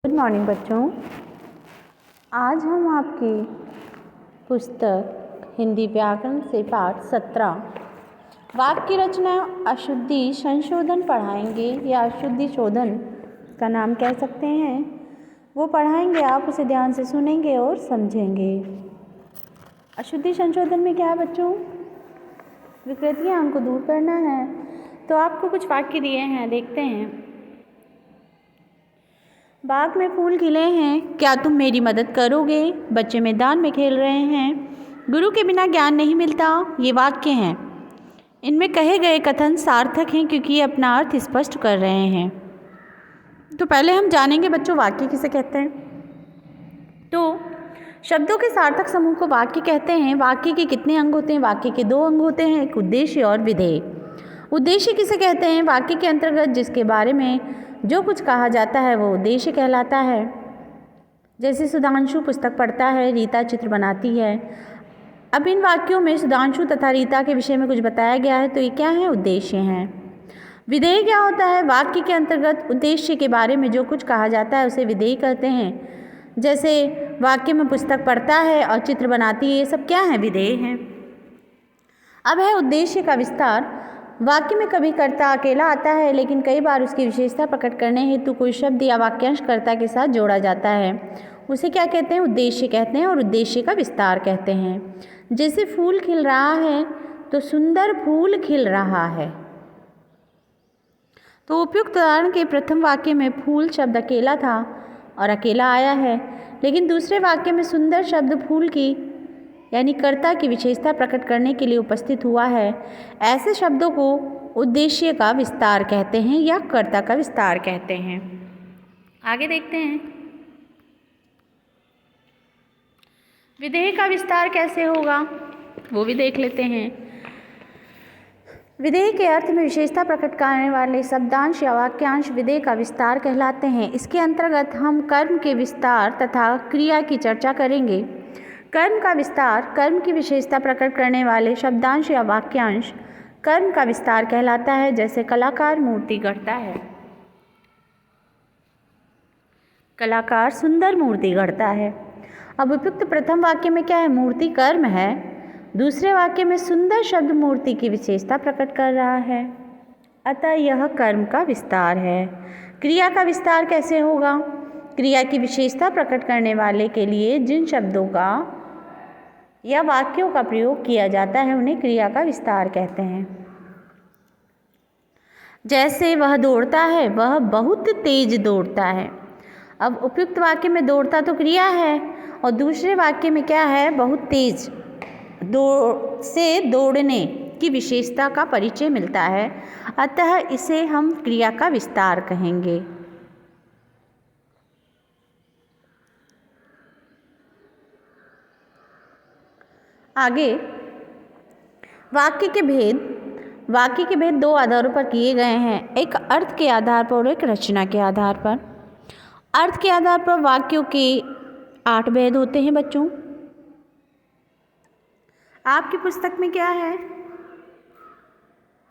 Good morning बच्चों। आज हम आपकी पुस्तक हिंदी व्याकरण से पाठ 17 वाक्य रचना अशुद्धि संशोधन पढ़ाएंगे या अशुद्धि शोधन का नाम कह सकते हैं। वो पढ़ाएंगे, आप उसे ध्यान से सुनेंगे और समझेंगे। अशुद्धि संशोधन में क्या है बच्चों? विकृतियाँ को दूर करना है। तो आपको कुछ वाक्य दिए हैं, देखते हैं। बाग में फूल खिले हैं, क्या तुम मेरी मदद करोगे? बच्चे मैदान में खेल रहे हैं, गुरु के बिना ज्ञान नहीं मिलता। ये वाक्य हैं। इनमें कहे गए कथन सार्थक हैं क्योंकि ये अपना अर्थ स्पष्ट कर रहे हैं। तो पहले हम जानेंगे बच्चों वाक्य किसे कहते हैं। तो शब्दों के सार्थक समूह को वाक्य कहते हैं। वाक्य के कितने अंग होते हैं? वाक्य के 2 अंग होते हैं, एक उद्देश्य और विधेय। उद्देश्य किसे कहते हैं? वाक्य के अंतर्गत जिसके बारे में जो कुछ कहा जाता है वो उद्देश्य कहलाता है। जैसे सुधांशु पुस्तक पढ़ता है, रीता चित्र बनाती है। अब इन वाक्यों में सुधांशु तथा रीता के विषय में कुछ बताया गया है, तो ये क्या है? उद्देश्य हैं। विधेय क्या होता है? वाक्य के अंतर्गत उद्देश्य के बारे में जो कुछ कहा जाता है उसे विधेय कहते हैं। जैसे वाक्य में पुस्तक पढ़ता है और चित्र बनाती है, ये सब क्या है? विधेय हैं। अब है उद्देश्य का विस्तार। वाक्य में कभी कर्ता अकेला आता है, लेकिन कई बार उसकी विशेषता प्रकट करने हेतु कोई शब्द या वाक्यांश कर्ता के साथ जोड़ा जाता है। उसे क्या कहते हैं? उद्देश्य कहते हैं और उद्देश्य का विस्तार कहते हैं। जैसे फूल खिल रहा है तो सुंदर फूल खिल रहा है। तो उपयुक्त उदाहरण के प्रथम वाक्य में फूल शब्द अकेला था और अकेला आया है, लेकिन दूसरे वाक्य में सुंदर शब्द फूल की यानी कर्ता की विशेषता प्रकट करने के लिए उपस्थित हुआ है। ऐसे शब्दों को उद्देश्य का विस्तार कहते हैं या कर्ता का विस्तार कहते हैं। आगे देखते हैं विधेय का विस्तार कैसे होगा, वो भी देख लेते हैं। विधेय के अर्थ में विशेषता प्रकट करने वाले शब्दांश या वाक्यांश विधेय का विस्तार कहलाते हैं। इसके अंतर्गत हम कर्म के विस्तार तथा क्रिया की चर्चा करेंगे। कर्म का विस्तार कर्म की विशेषता प्रकट करने वाले शब्दांश या वाक्यांश कर्म का विस्तार कहलाता है। जैसे कलाकार मूर्ति गढ़ता है, कलाकार सुंदर मूर्ति गढ़ता है। अब उपयुक्त प्रथम वाक्य में क्या है? मूर्ति कर्म है। दूसरे वाक्य में सुंदर शब्द मूर्ति की विशेषता प्रकट कर रहा है, अतः यह कर्म का विस्तार है। क्रिया का विस्तार कैसे होगा? क्रिया की विशेषता प्रकट करने वाले के लिए जिन शब्दों का या वाक्यों का प्रयोग किया जाता है उन्हें क्रिया का विस्तार कहते हैं। जैसे वह दौड़ता है, वह बहुत तेज दौड़ता है। अब उपयुक्त वाक्य में दौड़ता तो क्रिया है और दूसरे वाक्य में क्या है? बहुत तेज दौड़ने की विशेषता का परिचय मिलता है, अतः इसे हम क्रिया का विस्तार कहेंगे। आगे वाक्य के भेद 2 आधारों पर किए गए हैं, एक अर्थ के आधार पर और एक रचना के आधार पर। अर्थ के आधार पर वाक्यों के 8 भेद होते हैं बच्चों। आपकी पुस्तक में क्या है?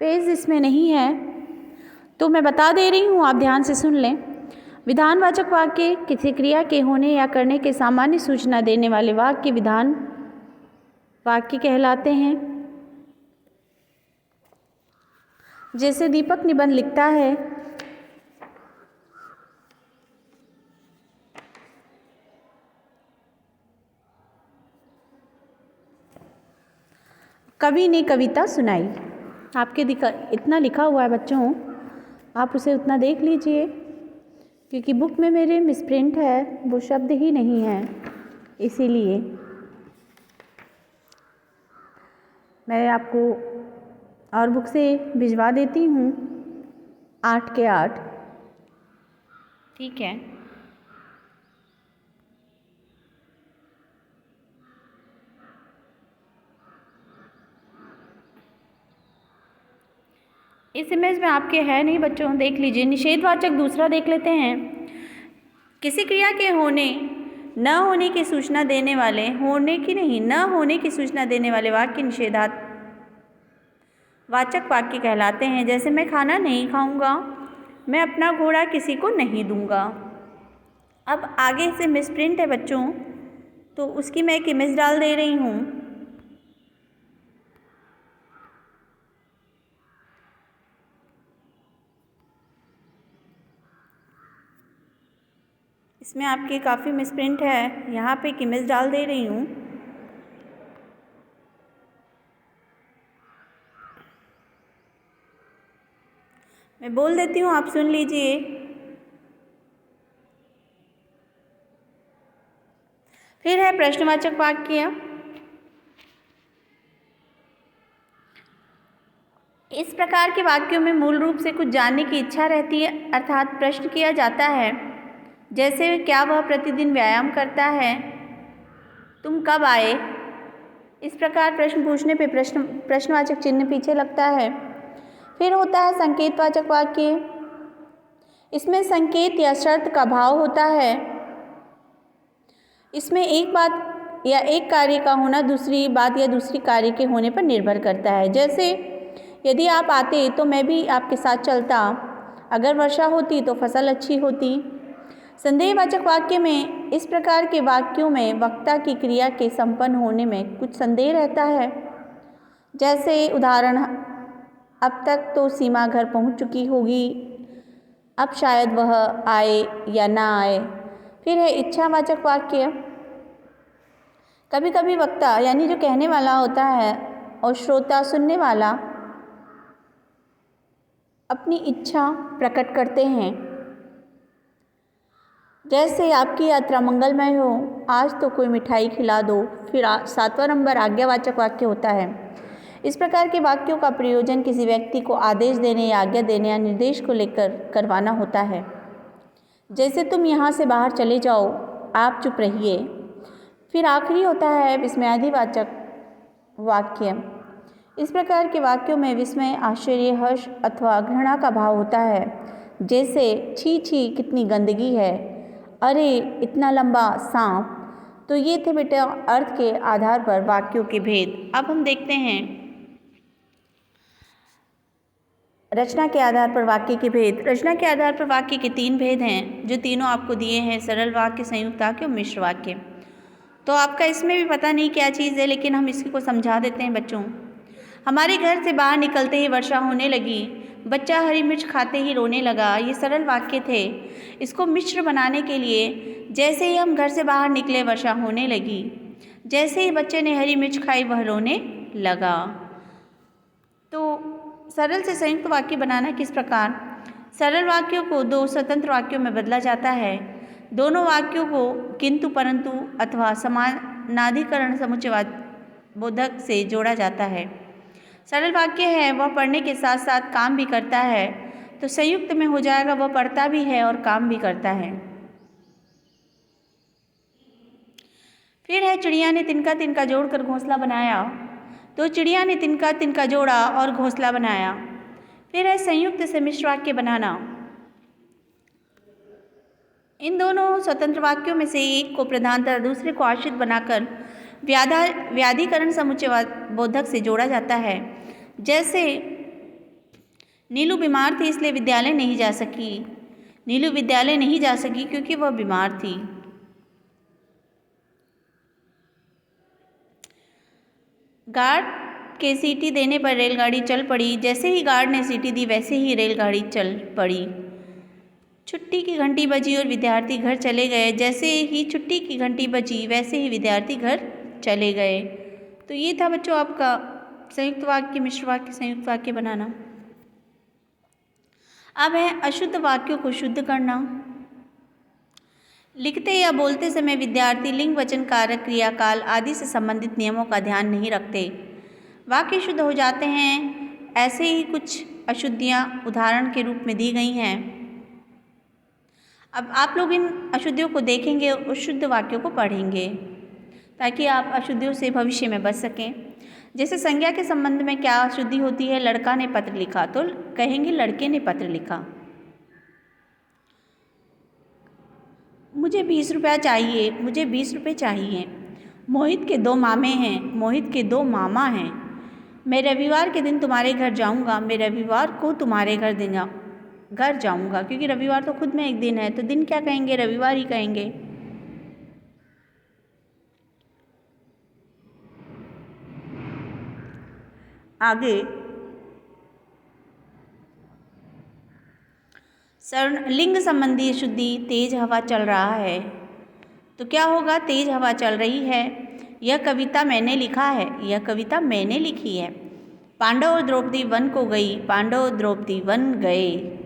पेज इसमें नहीं है, तो मैं बता दे रही हूँ, आप ध्यान से सुन लें। विधानवाचक वाक्य किसी क्रिया के होने या करने के सामान्य सूचना देने वाले वाक्य विधान वाक्य कहलाते हैं। जैसे दीपक निबंध लिखता है, कवि ने कविता सुनाई। आपके इतना लिखा हुआ है बच्चों, आप उसे उतना देख लीजिए, क्योंकि बुक में मेरे मिसप्रिंट है, वो शब्द ही नहीं है, इसीलिए मैं आपको और बुक से भिजवा देती हूँ 8 के 8, ठीक है। इस इमेज में आपके है नहीं बच्चों, देख लीजिए। निषेधवाचक दूसरा देख लेते हैं। किसी क्रिया के होने न होने की सूचना देने वाले, होने की नहीं न होने की सूचना देने वाले वाक्य निषेधवाचक वाक्य कहलाते हैं। जैसे मैं खाना नहीं खाऊंगा, मैं अपना घोड़ा किसी को नहीं दूंगा। अब आगे से मिसप्रिंट है बच्चों, तो उसकी मैं एक इमेज डाल दे रही हूँ। इसमें आपकी काफ़ी मिसप्रिंट है, यहाँ पे एक इमेज डाल दे रही हूँ। मैं बोल देती हूँ, आप सुन लीजिए। फिर है प्रश्नवाचक वाक्य। इस प्रकार के वाक्यों में मूल रूप से कुछ जानने की इच्छा रहती है, अर्थात प्रश्न किया जाता है, जैसे क्या वह प्रतिदिन व्यायाम करता है, तुम कब आए। इस प्रकार प्रश्न पूछने पे प्रश्नवाचक चिन्ह पीछे लगता है। फिर होता है संकेतवाचक वाक्य। इसमें संकेत या शर्त का भाव होता है। इसमें एक बात या एक कार्य का होना दूसरी बात या दूसरी कार्य के होने पर निर्भर करता है। जैसे यदि आप आते तो मैं भी आपके साथ चलता, अगर वर्षा होती तो फसल अच्छी होती। संदेहवाचक वाक्य में इस प्रकार के वाक्यों में वक्ता की क्रिया के संपन्न होने में कुछ संदेह रहता है। जैसे उदाहरण, अब तक तो सीमा घर पहुंच चुकी होगी, अब शायद वह आए या ना आए। फिर है इच्छावाचक वाक्य। कभी कभी वक्ता यानी जो कहने वाला होता है और श्रोता सुनने वाला अपनी इच्छा प्रकट करते हैं। जैसे आपकी यात्रा मंगलमय हो, आज तो कोई मिठाई खिला दो। फिर 7वां नंबर आज्ञावाचक वाक्य होता है। इस प्रकार के वाक्यों का प्रयोजन किसी व्यक्ति को आदेश देने या आज्ञा देने या निर्देश को लेकर करवाना होता है। जैसे तुम यहाँ से बाहर चले जाओ, आप चुप रहिए। फिर आखिरी होता है विस्मयादिवाचक वाक्य। इस प्रकार के वाक्यों में विस्मय, आश्चर्य, हर्ष अथवा घृणा का भाव होता है। जैसे छी छी कितनी गंदगी है, अरे इतना लंबा सांप। तो ये थे बेटा अर्थ के आधार पर वाक्यों के भेद। अब हम देखते हैं रचना के आधार पर वाक्य के भेद। रचना के आधार पर वाक्य के 3 भेद हैं, जो तीनों आपको दिए हैं, सरल वाक्य, संयुक्त वाक्य और मिश्र वाक्य। तो आपका इसमें भी पता नहीं क्या चीज़ है, लेकिन हम इसको समझा देते हैं बच्चों। हमारे घर से बाहर निकलते ही वर्षा होने लगी, बच्चा हरी मिर्च खाते ही रोने लगा। ये सरल वाक्य थे। इसको मिश्र बनाने के लिए, जैसे ही हम घर से बाहर निकले वर्षा होने लगी, जैसे ही बच्चे ने हरी मिर्च खाई वह रोने लगा। तो सरल से संयुक्त वाक्य बनाना किस प्रकार। सरल वाक्यों को 2 स्वतंत्र वाक्यों में बदला जाता है। दोनों वाक्यों को किंतु परंतु अथवा समानाधिकरण समुच्चयवाद बोधक से जोड़ा जाता है। सरल वाक्य है वह पढ़ने के साथ साथ काम भी करता है, तो संयुक्त में हो जाएगा वह पढ़ता भी है और काम भी करता है। फिर है चिड़िया ने तिनका तिनका जोड़कर घोंसला बनाया। तो चिड़िया ने तिनका तिनका जोड़ा और घोंसला बनाया। फिर है संयुक्त से मिश्र वाक्य बनाना। इन दोनों स्वतंत्र वाक्यों में से एक को प्रधानतः दूसरे को आश्रित बनाकर व्याधिकरण समुच्चय बोधक से जोड़ा जाता है। जैसे नीलू बीमार थी इसलिए विद्यालय नहीं जा सकी। नीलू विद्यालय नहीं जा सकी क्योंकि वह बीमार थी। गार्ड के सीटी देने पर रेलगाड़ी चल पड़ी। जैसे ही गार्ड ने सीटी दी वैसे ही रेलगाड़ी चल पड़ी। छुट्टी की घंटी बजी और विद्यार्थी घर चले गए। जैसे ही छुट्टी की घंटी बजी वैसे ही विद्यार्थी घर चले गए। तो ये था बच्चों आपका संयुक्त वाक्य, मिश्र वाक्य, संयुक्त वाक्य बनाना। अब है अशुद्ध वाक्यों को शुद्ध करना। लिखते या बोलते समय विद्यार्थी लिंग, वचन, कारक, क्रिया काल आदि से संबंधित नियमों का ध्यान नहीं रखते, वाक्य शुद्ध हो जाते हैं। ऐसे ही कुछ अशुद्धियाँ उदाहरण के रूप में दी गई हैं। अब आप लोग इन अशुद्धियों को देखेंगे और शुद्ध वाक्यों को पढ़ेंगे ताकि आप अशुद्धियों से भविष्य में बच सकें। जैसे संज्ञा के संबंध में क्या अशुद्धि होती है। लड़का ने पत्र लिखा तो कहेंगे लड़के ने पत्र लिखा। मुझे 20 रुपया चाहिए, मुझे 20 रुपये चाहिए। मोहित के 2 मामे हैं, मोहित के 2 मामा हैं। मैं रविवार के दिन तुम्हारे घर जाऊंगा, मैं रविवार को तुम्हारे घर घर जाऊंगा, क्योंकि रविवार तो खुद में एक दिन है, तो दिन क्या कहेंगे, रविवार ही कहेंगे। आगे लिंग संबंधी अशुद्धि, तेज हवा चल रहा है, तो क्या होगा, तेज हवा चल रही है। यह कविता मैंने लिखा है, यह कविता मैंने लिखी है। पांडव और द्रौपदी वन को गई, पांडव और द्रौपदी वन गए।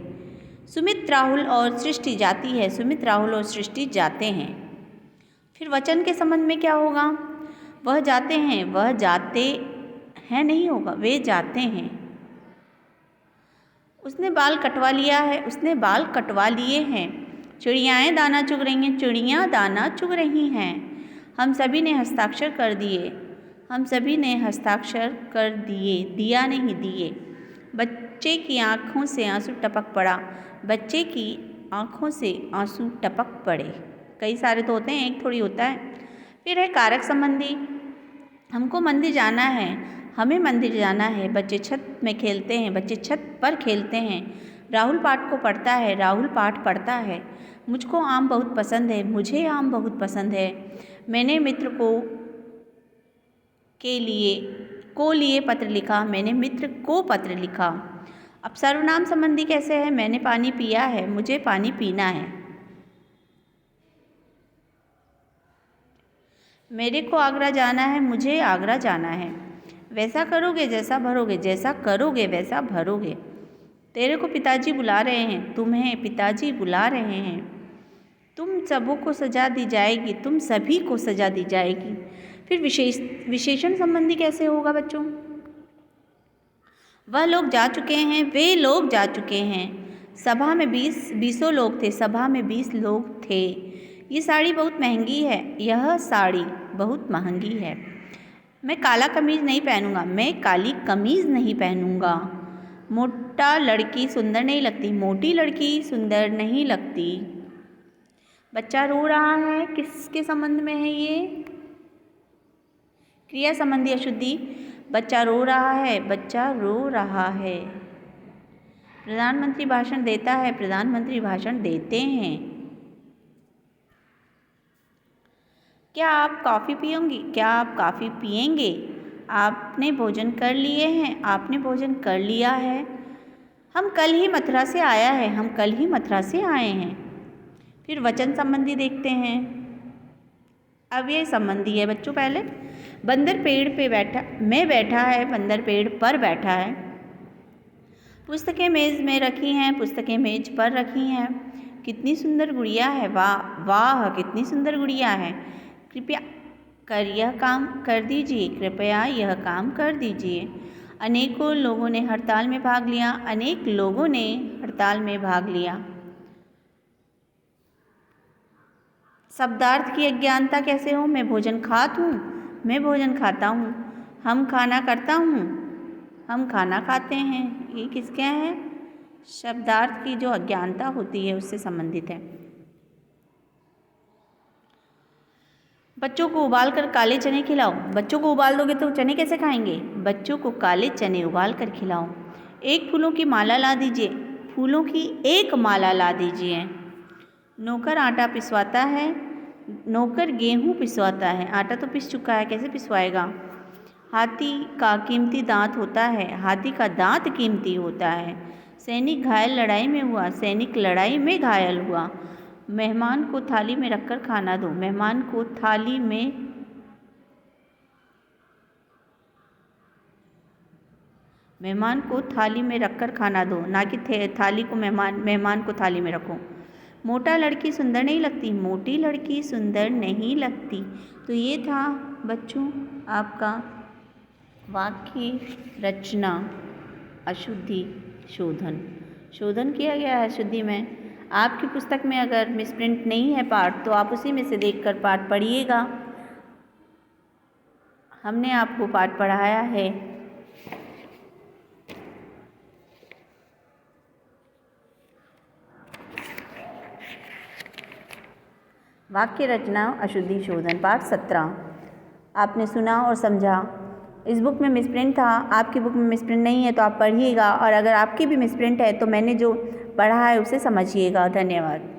सुमित राहुल और सृष्टि जाती है, सुमित राहुल और सृष्टि जाते हैं। फिर वचन के संबंध में क्या होगा, वह जाते हैं, वह जाते हैं नहीं होगा, वे जाते हैं। उसने बाल कटवा लिया है, उसने बाल कटवा लिए हैं। चिड़ियाएँ दाना चुग रही हैं, चिड़ियाँ दाना चुग रही हैं। हम सभी ने हस्ताक्षर कर दिए, हम सभी ने हस्ताक्षर कर दिए, दिया नहीं दिए। बच्चे की आँखों से आंसू टपक पड़ा, बच्चे की आँखों से आंसू टपक पड़े। कई सारे तो होते हैं, एक थोड़ी होता है। फिर है कारक संबंधी, हमको मंदिर जाना है, हमें मंदिर जाना है। बच्चे छत में खेलते हैं, बच्चे छत पर खेलते हैं। राहुल पाठ को पढ़ता है, राहुल पाठ पढ़ता है। मुझको आम बहुत पसंद है, मुझे आम बहुत पसंद है। मैंने मित्र को लिए पत्र लिखा, मैंने मित्र को पत्र लिखा। अब सर्वनाम संबंधी कैसे है, मैंने पानी पिया है, मुझे पानी पीना है। मेरे को आगरा जाना है, मुझे आगरा जाना है। वैसा करोगे जैसा भरोगे, जैसा करोगे वैसा भरोगे। तेरे को पिताजी बुला रहे हैं, तुम्हें पिताजी बुला रहे हैं। तुम सबों को सजा दी जाएगी, तुम सभी को सजा दी जाएगी। फिर विशेषण संबंधी कैसे होगा बच्चों, वह लोग जा चुके हैं, वे लोग जा चुके हैं। सभा में 20 लोग थे, सभा में 20 लोग थे। ये साड़ी बहुत महंगी है, यह साड़ी बहुत महंगी है। मैं काला कमीज नहीं पहनूंगा, मैं काली कमीज नहीं पहनूंगा। मोटा लड़की सुंदर नहीं लगती, मोटी लड़की सुंदर नहीं लगती। बच्चा रो रहा है, किसके संबंध में है ये, क्रिया संबंधी अशुद्धि। बच्चा रो रहा है, बच्चा रो रहा है। प्रधानमंत्री भाषण देता है, प्रधानमंत्री भाषण देते हैं। क्या आप कॉफ़ी पियोगी, क्या आप कॉफ़ी पिएंगे। आपने भोजन कर लिए हैं, आपने भोजन कर लिया है। हम कल ही मथुरा से आया है, हम कल ही मथुरा से आए हैं। फिर वचन संबंधी देखते हैं। अव्यय संबंधी है बच्चों। पहले बंदर पेड़ पे बैठा है, बंदर पेड़ पर बैठा है। पुस्तकें मेज़ में रखी हैं, पुस्तकें मेज पर रखी हैं। कितनी सुंदर गुड़िया है, वाह वाह कितनी सुंदर गुड़िया है। कृपया यह काम कर दीजिए, कृपया यह काम कर दीजिए। अनेकों लोगों ने हड़ताल में भाग लिया, अनेक लोगों ने हड़ताल में भाग लिया। शब्दार्थ की अज्ञानता कैसे हो, मैं भोजन खात हूँ, मैं भोजन खाता हूँ। हम खाना करता हूँ, हम खाना खाते हैं। ये किसके हैं, शब्दार्थ की जो अज्ञानता होती है उससे संबंधित है। बच्चों को उबाल कर काले चने खिलाओ, बच्चों को उबाल दोगे तो चने कैसे खाएंगे। बच्चों को काले चने उबाल कर खिलाओ। एक फूलों की माला ला दीजिए, फूलों की एक माला ला दीजिए। नौकर आटा पिसवाता है, नौकर गेहूँ पिसवाता है। आटा तो पिस चुका है, कैसे पिसवाएगा। हाथी का कीमती दांत होता है, हाथी का दांत कीमती होता है। सैनिक घायल लड़ाई में हुआ, सैनिक लड़ाई में घायल हुआ। मेहमान को थाली में रखकर खाना दो, मेहमान को थाली में रखकर खाना दो, ना कि थाली को मेहमान को थाली में रखो। मोटा लड़की सुंदर नहीं लगती, मोटी लड़की सुंदर नहीं लगती। तो ये था बच्चों आपका वाक्य रचना अशुद्धि शोधन किया गया है अशुद्धि में। आपकी पुस्तक में अगर मिसप्रिंट नहीं है पाठ, तो आप उसी में से देखकर पाठ पढ़िएगा। हमने आपको पाठ पढ़ाया है। वाक्य रचना अशुद्धि शोधन पाठ 17 आपने सुना और समझा। इस बुक में मिसप्रिंट था, आपकी बुक में मिसप्रिंट नहीं है तो आप पढ़िएगा। और अगर आपकी भी मिसप्रिंट है तो मैंने जो पढ़ा है उसे समझिएगा। धन्यवाद।